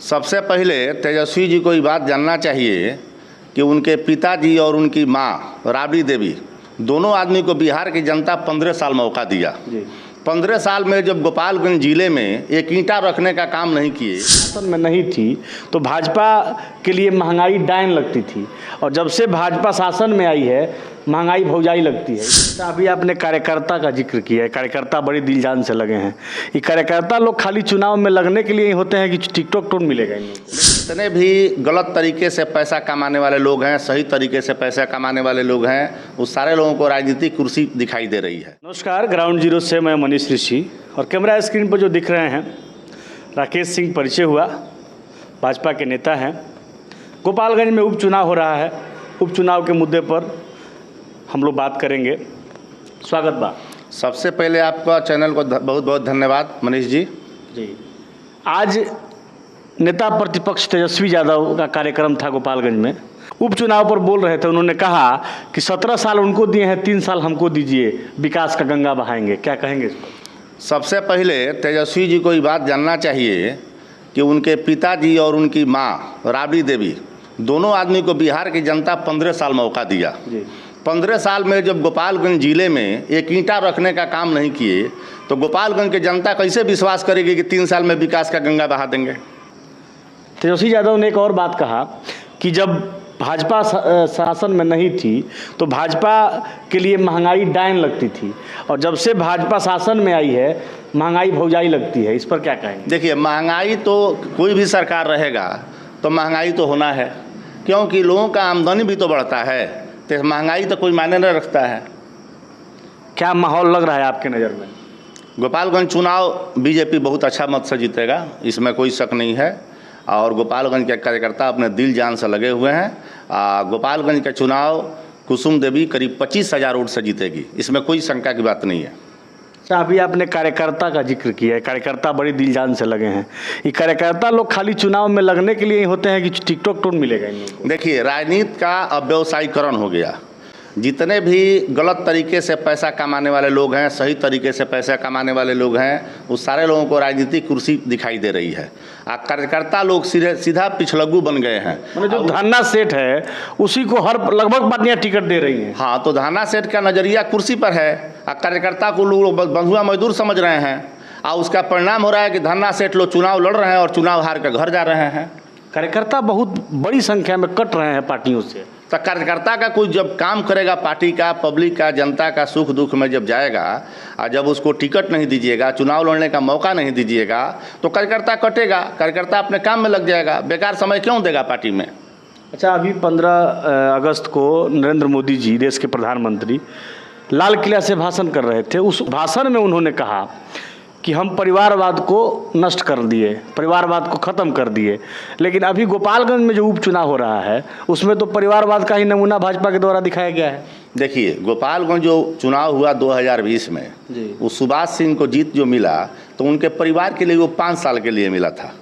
सबसे पहले तेजस्वी जी को ये बात जानना चाहिए कि उनके पिताजी और उनकी माँ राबड़ी देवी दोनों आदमी को बिहार की जनता 15 साल मौका दिया। 15 साल में जब गोपालगंज जिले में एक ईंटा रखने का काम नहीं किए, शासन में नहीं थी तो भाजपा के लिए महंगाई डायन लगती थी, और जब से भाजपा शासन में आई है महंगाई भौजाई लगती है। अभी आपने कार्यकर्ता का जिक्र किया है, कार्यकर्ता बड़ी दिल जान से लगे हैं। ये कार्यकर्ता लोग खाली चुनाव में लगने के लिए ही होते हैं कि टिकटॉक टोन मिलेगा इन लोगों को? जितने भी गलत तरीके से पैसा कमाने वाले लोग हैं, सही तरीके से पैसा कमाने वाले लोग हैं, उस सारे लोगों को राजनीतिक कुर्सी दिखाई दे रही है। नमस्कार, ग्राउंड जीरो से मैं मनीष ऋषि, और कैमरा स्क्रीन पर जो दिख रहे हैं राकेश सिंह परिचय हुआ, भाजपा के नेता हैं। गोपालगंज में उपचुनाव हो रहा है, उपचुनाव के मुद्दे पर हम लोग बात करेंगे। स्वागत बा। सबसे पहले आपका चैनल को बहुत बहुत धन्यवाद मनीष जी। आज नेता प्रतिपक्ष तेजस्वी यादव का कार्यक्रम था गोपालगंज में, उपचुनाव पर बोल रहे थे। उन्होंने कहा कि 17 साल उनको दिए हैं, 3 साल हमको दीजिए, विकास का गंगा बहाएंगे। क्या कहेंगे इस पर? सबसे पहले तेजस्वी जी को ये बात जानना चाहिए कि उनके पिताजी और उनकी माँ राबड़ी देवी दोनों आदमी को बिहार की जनता 15 साल मौका दिया। 15 साल में जब गोपालगंज जिले में एक ईंटा रखने का काम नहीं किए तो गोपालगंज की जनता कैसे विश्वास करेगी कि 3 साल में विकास का गंगा बहा देंगे। तेजस्वी यादव ने एक और बात कहा कि जब भाजपा शासन में नहीं थी तो भाजपा के लिए महंगाई डायन लगती थी, और जब से भाजपा शासन में आई है महंगाई भौजाई लगती है। इस पर क्या कहेंगे? देखिए, महंगाई तो कोई भी सरकार रहेगा तो महंगाई तो होना है, क्योंकि लोगों का आमदनी भी तो बढ़ता है, तो महंगाई तो कोई मायने नहीं रखता है। क्या माहौल लग रहा है आपके नज़र में? गोपालगंज चुनाव बीजेपी बहुत अच्छा मत से जीतेगा, इसमें कोई शक नहीं है, और गोपालगंज के कार्यकर्ता अपने दिल जान से लगे हुए हैं। गोपालगंज का चुनाव कुसुम देवी करीब 25,000 वोट से जीतेगी, इसमें कोई शंका की बात नहीं है। अच्छा, अभी आपने कार्यकर्ता का जिक्र किया है, कार्यकर्ता बड़ी दिल जान से लगे हैं। ये कार्यकर्ता लोग खाली चुनाव में लगने के लिए ही होते हैं कि टिकटॉक टोन मिलेगा इन लोगों को? देखिए, राजनीति का अब व्यवसायीकरण हो गया। जितने भी गलत तरीके से पैसा कमाने वाले लोग हैं, सही तरीके से पैसा कमाने वाले लोग हैं, उस सारे लोगों को राजनीतिक कुर्सी दिखाई दे रही है। कार्यकर्ता लोग सीधा पिछलग्गू बन गए हैं। मतलब जो धन्ना सेठ है उसी को हर लगभग पार्टियां टिकट दे रही हैं। हाँ, तो धन्ना सेठ का नज़रिया कुर्सी पर है, कार्यकर्ता को लोग बंधुआ मजदूर समझ रहे हैं, और उसका परिणाम हो रहा है कि धन्ना सेठ लोग चुनाव लड़ रहे हैं और चुनाव हार कर घर जा रहे हैं। कार्यकर्ता बहुत बड़ी संख्या में कट रहे हैं पार्टियों से। तो कार्यकर्ता का कोई जब काम करेगा, पार्टी का, पब्लिक का, जनता का सुख दुख में जब जाएगा, और जब उसको टिकट नहीं दीजिएगा, चुनाव लड़ने का मौका नहीं दीजिएगा, तो कार्यकर्ता कटेगा, कार्यकर्ता अपने काम में लग जाएगा। बेकार समय क्यों देगा पार्टी में? अच्छा, अभी 15 अगस्त को नरेंद्र मोदी जी, देश के प्रधानमंत्री, लाल किला से भाषण कर रहे थे। उस भाषण में उन्होंने कहा कि हम परिवारवाद को नष्ट कर दिए, परिवारवाद को ख़त्म कर दिए। लेकिन अभी गोपालगंज में जो उपचुनाव हो रहा है उसमें तो परिवारवाद का ही नमूना भाजपा के द्वारा दिखाया गया है। देखिए, गोपालगंज जो चुनाव हुआ 2020 में, वो सुभाष सिंह को जीत जो मिला तो उनके परिवार के लिए वो 5 साल के लिए मिला था,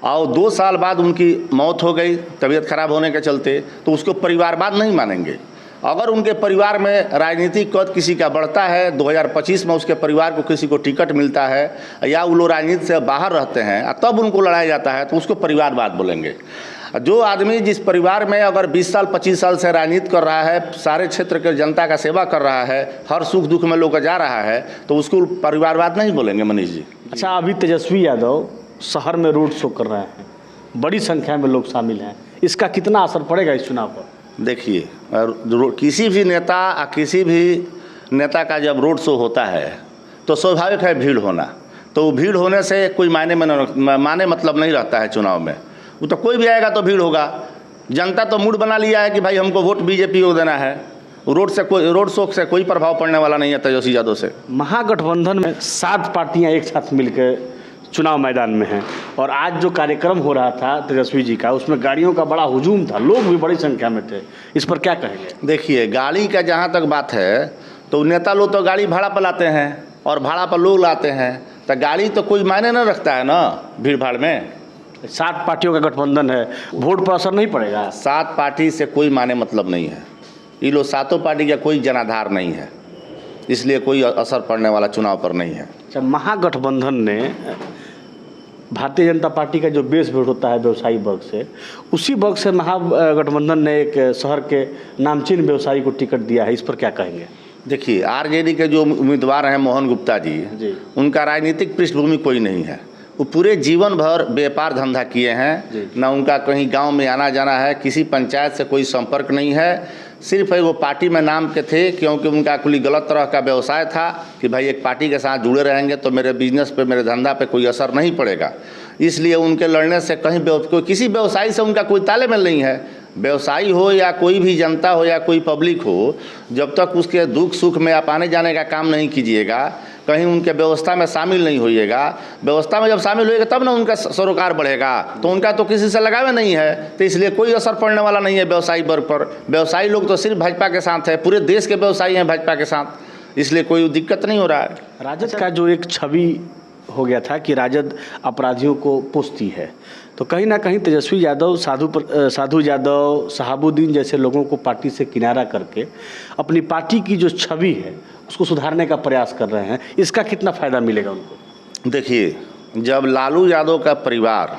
और 2 साल बाद उनकी मौत हो गई तबीयत खराब होने के चलते, तो उसको परिवारवाद नहीं मानेंगे। अगर उनके परिवार में राजनीतिक कद किसी का बढ़ता है, 2025 में उसके परिवार को किसी को टिकट मिलता है, या वो लोग राजनीति से बाहर रहते हैं, तब उनको लड़ाया जाता है, तो उसको परिवारवाद बोलेंगे। जो आदमी जिस परिवार में अगर 20 साल 25 साल से राजनीति कर रहा है, सारे क्षेत्र के जनता का सेवा कर रहा है, हर सुख दुख में लोग जा रहा है, तो उसको परिवारवाद नहीं बोलेंगे मनीष जी। अच्छा, अभी तेजस्वी यादव शहर में रोड शो कर रहे हैं, बड़ी संख्या में लोग शामिल हैं, इसका कितना असर पड़ेगा इस चुनाव पर? देखिए, किसी भी नेता का जब रोड शो होता है तो स्वाभाविक है भीड़ होना, तो भीड़ होने से कोई माने मतलब नहीं रहता है चुनाव में। वो तो कोई भी आएगा तो भीड़ होगा। जनता तो मूड बना लिया है कि भाई हमको वोट बीजेपी को देना है। रोड शो से कोई प्रभाव पड़ने वाला नहीं है तेजस्वी यादव से। महागठबंधन में 7 पार्टियां एक साथ मिलकर चुनाव मैदान में हैं, और आज जो कार्यक्रम हो रहा था तेजस्वी जी का, उसमें गाड़ियों का बड़ा हुजूम था, लोग भी बड़ी संख्या में थे। इस पर क्या कहेंगे? देखिए, गाड़ी का जहाँ तक बात है तो नेता लोग तो गाड़ी भाड़ा पर लाते हैं और भाड़ा पर लोग लाते हैं, तो गाड़ी तो कोई मायने नहीं रखता है ना भीड़ भाड़ में। 7 पार्टियों का गठबंधन है, वोट पर असर नहीं पड़ेगा? 7 पार्टी से कोई माने मतलब नहीं है। ये लोग 7 पार्टी का कोई जनाधार नहीं है, इसलिए कोई असर पड़ने वाला चुनाव पर नहीं है। अच्छा, महागठबंधन ने भारतीय जनता पार्टी का जो बेस वोट होता है व्यवसायी वर्ग से, उसी वर्ग से महागठबंधन ने एक शहर के नामचीन व्यवसायी को टिकट दिया है, इस पर क्या कहेंगे? देखिए, आरजेडी के जो उम्मीदवार हैं मोहन गुप्ता जी, उनका राजनीतिक पृष्ठभूमि कोई नहीं है। वो पूरे जीवन भर व्यापार धंधा किए हैं, ना उनका कहीं गांव में आना जाना है, किसी पंचायत से कोई संपर्क नहीं है। सिर्फ वो पार्टी में नाम के थे, क्योंकि उनका कोई गलत तरह का व्यवसाय था कि भाई एक पार्टी के साथ जुड़े रहेंगे तो मेरे बिजनेस पे, मेरे धंधा पे कोई असर नहीं पड़ेगा। इसलिए उनके लड़ने से कहीं किसी व्यवसायी से उनका कोई तालमेल नहीं है। व्यवसायी हो या कोई भी जनता हो या कोई पब्लिक हो, जब तक उसके दुख सुख में आप आने जाने का काम नहीं कीजिएगा, कहीं उनके व्यवस्था में शामिल नहीं होइएगा, व्यवस्था में जब शामिल होइएगा तब ना उनका सरोकार बढ़ेगा। तो उनका तो किसी से लगावे नहीं है, तो इसलिए कोई असर पड़ने वाला नहीं है व्यवसायी वर्ग पर। व्यवसायी लोग तो सिर्फ भाजपा के साथ है, पूरे देश के व्यवसायी हैं भाजपा के साथ, इसलिए कोई दिक्कत नहीं हो रहा है। राजद का जो एक छवि हो गया था कि राजद अपराधियों को पोसती है, तो कहीं ना कहीं तेजस्वी यादव, साधु यादव, शहाबुद्दीन जैसे लोगों को पार्टी से किनारा करके अपनी पार्टी की जो छवि है उसको सुधारने का प्रयास कर रहे हैं। इसका कितना फ़ायदा मिलेगा उनको? देखिए, जब लालू यादव का परिवार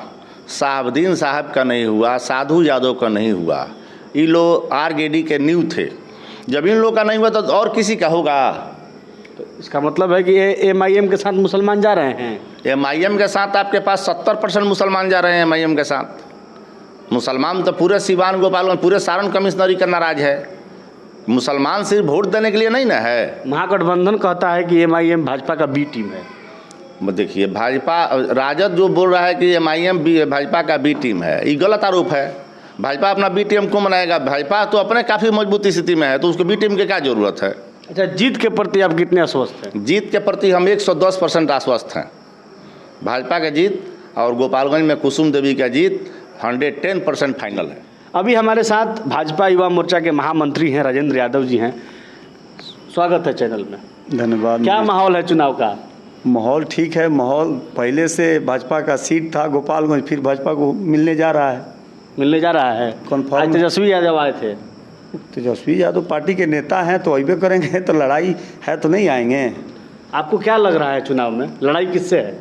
शहाबुद्दीन साहब का नहीं हुआ, साधु यादव का नहीं हुआ, ये लोग आरजेडी के नींव थे, जब इन लोग का नहीं हुआ तो और किसी का होगा? तो इसका मतलब है कि एमआईएम के साथ मुसलमान जा रहे हैं। एमआईएम के साथ आपके पास 70% मुसलमान जा रहे हैं। एमआईएम के साथ मुसलमान तो पूरे सिवान गोपालगंज, पूरे सारण कमिश्नरी का नाराज है। मुसलमान सिर्फ वोट देने के लिए नहीं ना है। महागठबंधन कहता है कि एमआईएम भाजपा का बी टीम है। देखिए, भाजपा, राजद जो बोल रहा है कि एमआईएम भाजपा का बी टीम है, ये गलत आरोप है। भाजपा अपना बी टीम क्यों बनाएगा? भाजपा तो अपने काफ़ी मजबूती स्थिति में है, तो उसको बी टीम की क्या जरूरत है? अच्छा, जीत के प्रति आप कितने आश्वस्त हैं? जीत के प्रति हम 110% आश्वस्त हैं। भाजपा का जीत और गोपालगंज में कुसुम देवी का जीत 110% फाइनल है। अभी हमारे साथ भाजपा युवा मोर्चा के महामंत्री हैं राजेंद्र यादव जी हैं। स्वागत है चैनल में। धन्यवाद। क्या माहौल है चुनाव का? माहौल ठीक है। माहौल पहले से भाजपा का सीट था गोपालगंज, फिर भाजपा को मिलने जा रहा है। कन्फर्म। आज तेजस्वी यादव आए थे। तेजस्वी यादव पार्टी के नेता हैं तो अबे करेंगे, तो लड़ाई है तो नहीं आएंगे। आपको क्या लग रहा है चुनाव में लड़ाई किससे है?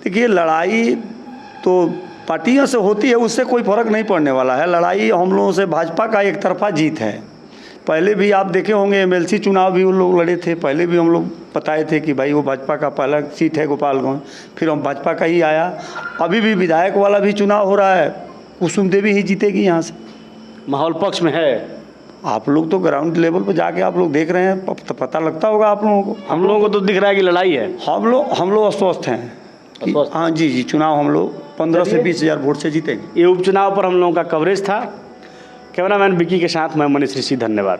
देखिए, लड़ाई तो पार्टियों से होती है, उससे कोई फर्क नहीं पड़ने वाला है। लड़ाई हम लोगों से भाजपा का एक तरफा जीत है। पहले भी आप देखे होंगे एमएलसी चुनाव भी उन लोग लड़े थे, पहले भी हम लोग बताए थे कि भाई वो भाजपा का पहला सीट है गोपालगंज, फिर हम भाजपा का ही आया। अभी भी विधायक वाला भी चुनाव हो रहा है, कुसुम देवी ही जीतेगी यहाँ से। माहौल पक्ष में है। आप लोग तो ग्राउंड लेवल पर जाके आप लोग देख रहे हैं, तो पता लगता होगा आप लोगों को। हम लोगों को तो दिख रहा है कि लड़ाई है। हम लोग अस्वस्थ हैं। हाँ जी, चुनाव हम लोग 15 से 20 हज़ार वोट से जीतेंगे। ये उपचुनाव पर हम लोगों का कवरेज था। कैमरामैन विकी के साथ मैं मनीष ऋषि, धन्यवाद।